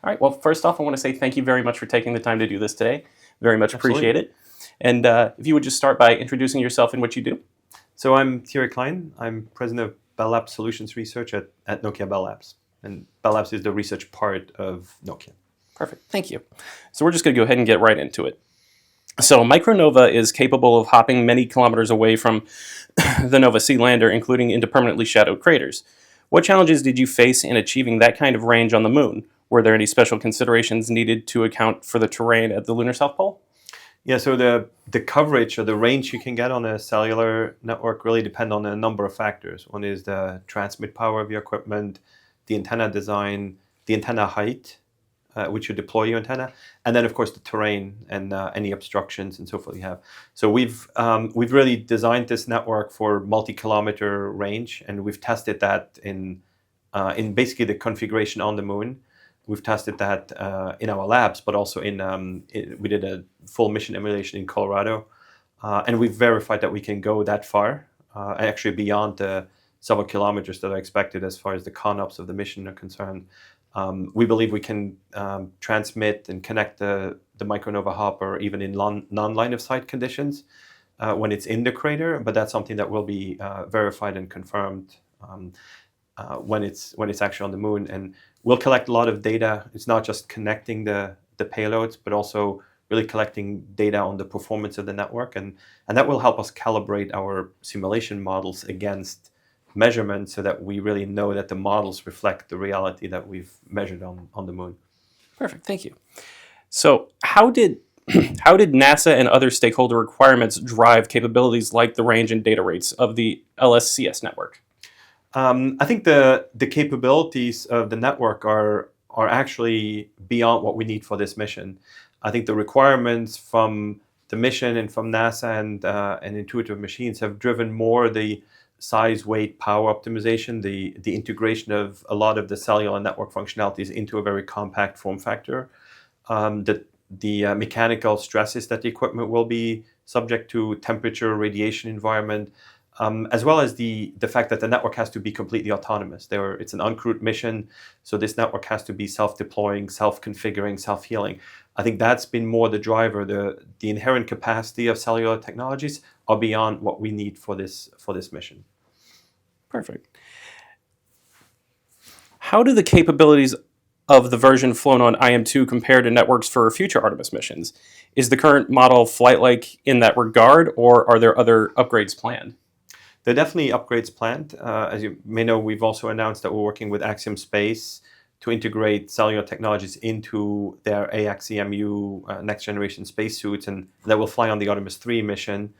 All right. Well, first off, I want to say thank you very much for taking the time to do this today. Very much Absolutely. appreciate it. And if you would just start by introducing yourself and what you do. So I'm Thierry Klein. I'm president of Bell Labs Solutions Research at Nokia Bell Labs. And Bell Labs is the research part of Nokia. Perfect. Thank you. So we're just going to go ahead and get right into it. So Micronova is capable of hopping many kilometers away from the Nova C lander, including into permanently shadowed craters. What challenges did you face in achieving that kind of range on the moon? Were there any special considerations needed to account for the terrain at the lunar South Pole? Yeah, so the coverage or the range you can get on a cellular network really depend on a number of factors. One is the transmit power of your equipment, the antenna design, the antenna height, which you deploy your antenna, and then of course the terrain and any obstructions and so forth you have. So we've really designed this network for multi-kilometer range, and we've tested that in basically the configuration on the moon. We've tested that in our labs, but also we did a full mission emulation in Colorado, and we've verified that we can go that far, actually beyond the several kilometers that are expected as far as the ConOps of the mission are concerned. We believe we can transmit and connect the Micronova hopper even in non-line of sight conditions when it's in the crater, but that's something that will be verified and confirmed when it's actually on the moon. And we'll collect a lot of data. It's not just connecting the payloads, but also really collecting data on the performance of the network, and that will help us calibrate our simulation models against measurements so that we really know that the models reflect the reality that we've measured on the moon. Perfect. Thank you. So how did NASA and other stakeholder requirements drive capabilities like the range and data rates of the LSCS network? I think the capabilities of the network are actually beyond what we need for this mission. I think the requirements from the mission and from NASA and Intuitive Machines have driven more the size, weight, power optimization, the integration of a lot of the cellular network functionalities into a very compact form factor. The mechanical stresses that the equipment will be subject to, temperature, radiation environment, as well as the fact that the network has to be completely autonomous. It's an uncrewed mission, so this network has to be self-deploying, self-configuring, self-healing. I think that's been more the driver. The inherent capacity of cellular technologies are beyond what we need for this mission. Perfect. How do the capabilities of the version flown on IM-2 compare to networks for future Artemis missions? Is the current model flight-like in that regard, or are there other upgrades planned? There are definitely upgrades planned. As you may know, we've also announced that we're working with Axiom Space to integrate cellular technologies into their AXEMU next generation spacesuits, and that will fly on the Artemis 3 mission.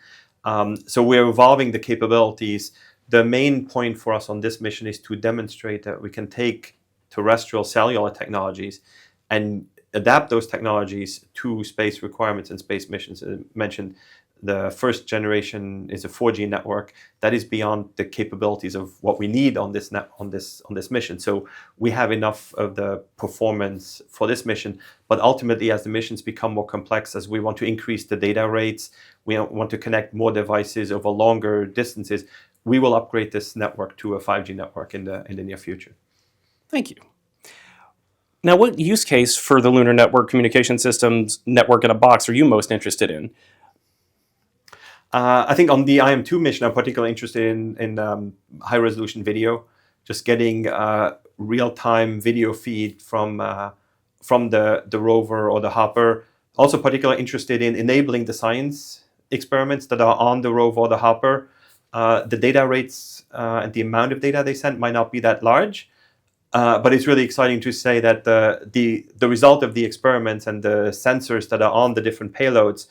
So we're evolving the capabilities. The main point for us on this mission is to demonstrate that we can take terrestrial cellular technologies and adapt those technologies to space requirements and space missions. As I mentioned, the first generation is a 4G network that is beyond the capabilities of what we need on this mission. So we have enough of the performance for this mission, but ultimately, as the missions become more complex, as we want to increase the data rates, we want to connect more devices over longer distances, we will upgrade this network to a 5G network in the near future. Thank you. Now, what use case for the Lunar Network Communication Systems network in a box are you most interested in? I think on the IM-2 mission, I'm particularly interested in high-resolution video, just getting real-time video feed from the rover or the hopper. Also particularly interested in enabling the science experiments that are on the rover or the hopper. The data rates and the amount of data they send might not be that large, but it's really exciting to say that the result of the experiments and the sensors that are on the different payloads,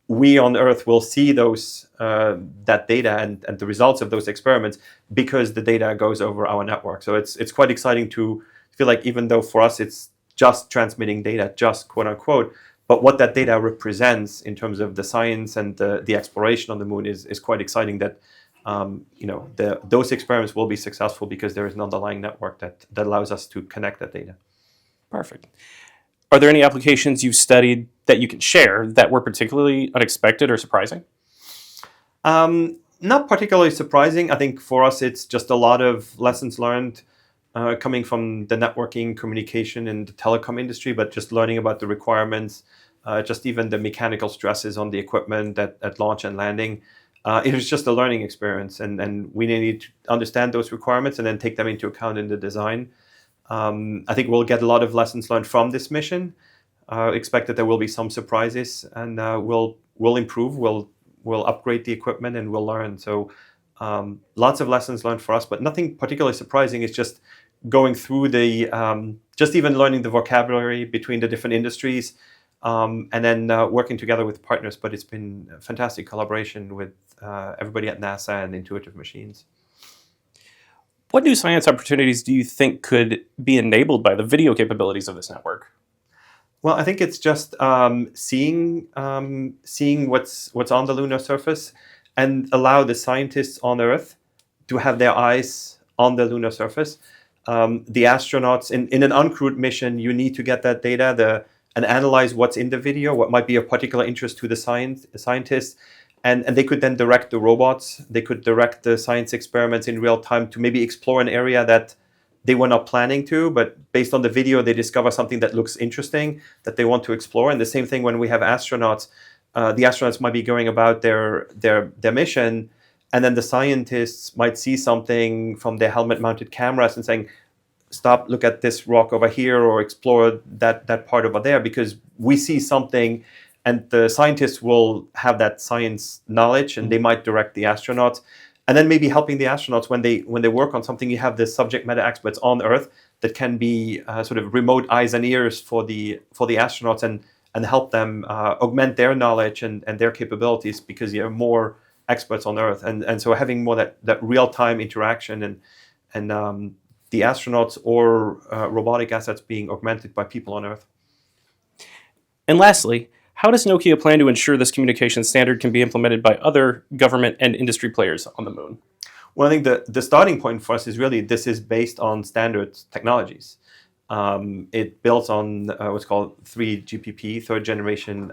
we on Earth will see that data and the results of those experiments because the data goes over our network. So it's quite exciting to feel like, even though for us it's just transmitting data, just quote unquote, but what that data represents in terms of the science and the exploration on the moon is quite exciting. That those experiments will be successful because there is an underlying network that allows us to connect that data. Perfect. Are there any applications you've studied that you can share that were particularly unexpected or surprising? Not particularly surprising. I think for us it's just a lot of lessons learned. coming from the networking, communication, and the telecom industry, but just learning about the requirements, just even the mechanical stresses on the equipment at launch and landing. It was just a learning experience, and we needed to understand those requirements and then take them into account in the design. I think we'll get a lot of lessons learned from this mission. Expect that there will be some surprises, and we'll improve, we'll upgrade the equipment, and we'll learn. So lots of lessons learned for us, but nothing particularly surprising. It's just going through just even learning the vocabulary between the different industries, and then working together with partners. But it's been a fantastic collaboration with everybody at NASA and Intuitive Machines. What new science opportunities do you think could be enabled by the video capabilities of this network? Well, I think it's just seeing what's on the lunar surface, and allow the scientists on Earth to have their eyes on the lunar surface. The astronauts in an uncrewed mission, you need to get that data and analyze what's in the video, what might be of particular interest to the scientists, and they could then direct the robots. They could direct the science experiments in real time to maybe explore an area that they were not planning to, but based on the video, they discover something that looks interesting that they want to explore. And the same thing when we have astronauts. The astronauts might be going about their mission, and then the scientists might see something from their helmet-mounted cameras and saying, "Stop! Look at this rock over here, or explore that part over there," because we see something, and the scientists will have that science knowledge, and they might direct the astronauts, and then maybe helping the astronauts when they work on something. You have the subject matter experts on Earth that can be sort of remote eyes and ears for the astronauts, and help them augment their knowledge and their capabilities, because you have more experts on Earth. And so having more that real-time interaction, and the astronauts or robotic assets being augmented by people on Earth. And lastly, how does Nokia plan to ensure this communication standard can be implemented by other government and industry players on the moon? Well, I think the starting point for us is really this is based on standard technologies. It builds on what's called 3GPP, third generation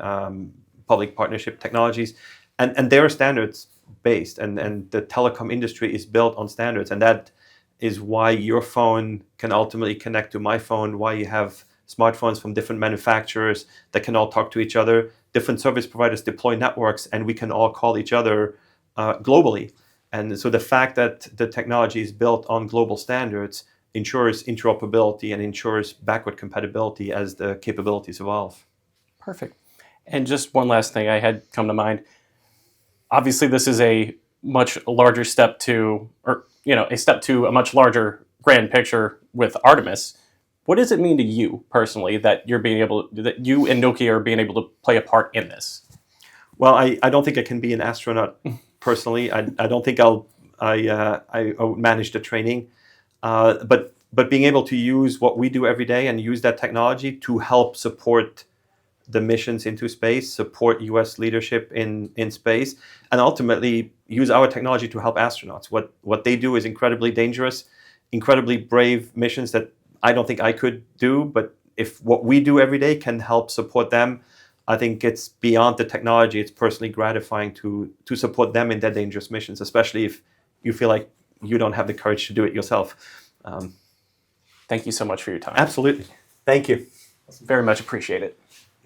public partnership technologies, and they're standards based, and the telecom industry is built on standards, and that is why your phone can ultimately connect to my phone, why you have smartphones from different manufacturers that can all talk to each other. Different service providers deploy networks, and we can all call each other globally. And so the fact that the technology is built on global standards ensures interoperability and ensures backward compatibility as the capabilities evolve. Perfect. And just one last thing I had come to mind. Obviously, this is a much larger step to, a step to a much larger grand picture with Artemis. What does it mean to you personally that that you and Nokia are being able to play a part in this? Well, I don't think I can be an astronaut personally. I don't think I would manage the training. But being able to use what we do every day and use that technology to help support the missions into space, support U.S. leadership in space, and ultimately use our technology to help astronauts. What they do is incredibly dangerous, incredibly brave missions that I don't think I could do. But if what we do every day can help support them, I think it's beyond the technology. It's personally gratifying to support them in their dangerous missions, especially if you feel like you don't have the courage to do it yourself. Thank you so much for your time. Absolutely. Thank you. Very much appreciate it.